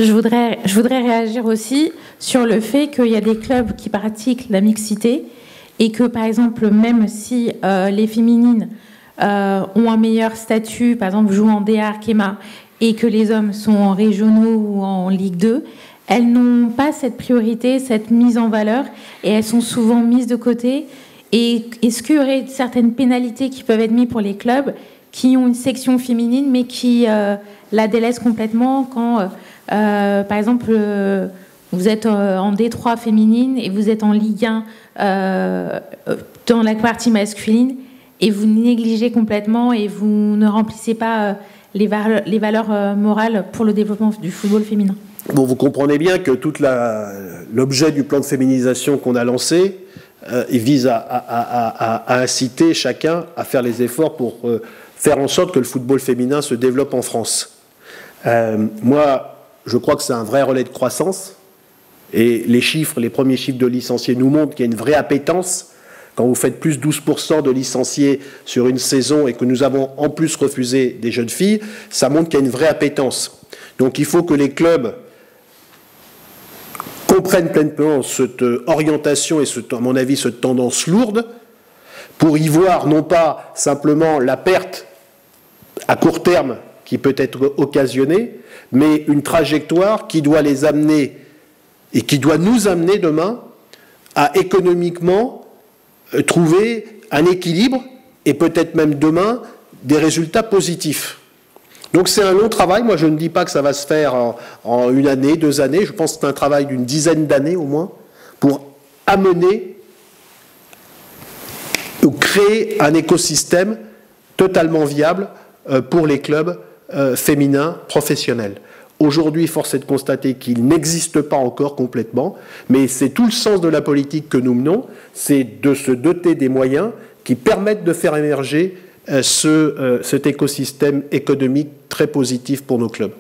Je voudrais réagir aussi sur le fait qu'il y a des clubs qui pratiquent la mixité et que, par exemple, même si les féminines ont un meilleur statut, par exemple, jouent en DA Arkema, et que les hommes sont en régionaux ou en Ligue 2, elles n'ont pas cette priorité, cette mise en valeur, et elles sont souvent mises de côté. Et est-ce qu'il y aurait certaines pénalités qui peuvent être mises pour les clubs qui ont une section féminine, mais qui la délaissent complètement quand, par exemple, vous êtes en D3 féminine et vous êtes en Ligue 1 dans la partie masculine, et vous négligez complètement et vous ne remplissez pas les valeurs morales pour le développement du football féminin. Bon, vous comprenez bien que tout l'objet du plan de féminisation qu'on a lancé, il vise à inciter chacun à faire les efforts pour faire en sorte que le football féminin se développe en France. Moi, je crois que c'est un vrai relais de croissance. Et les premiers chiffres de licenciés nous montrent qu'il y a une vraie appétence. Quand vous faites plus 12% de licenciés sur une saison et que nous avons en plus refusé des jeunes filles, ça montre qu'il y a une vraie appétence. Donc il faut que les clubs comprennent pleinement cette orientation et, à mon avis, cette tendance lourde pour y voir non pas simplement la perte à court terme qui peut être occasionnée, mais une trajectoire qui doit les amener et qui doit nous amener demain à économiquement trouver un équilibre et peut-être même demain des résultats positifs. Donc c'est un long travail. Moi, je ne dis pas que ça va se faire en une année, 2 années. Je pense que c'est un travail d'une dizaine d'années au moins pour amener ou créer un écosystème totalement viable pour les clubs féminins professionnels. Aujourd'hui, force est de constater qu'il n'existe pas encore complètement, mais c'est tout le sens de la politique que nous menons, c'est de se doter des moyens qui permettent de faire émerger cet écosystème économique très positif pour nos clubs.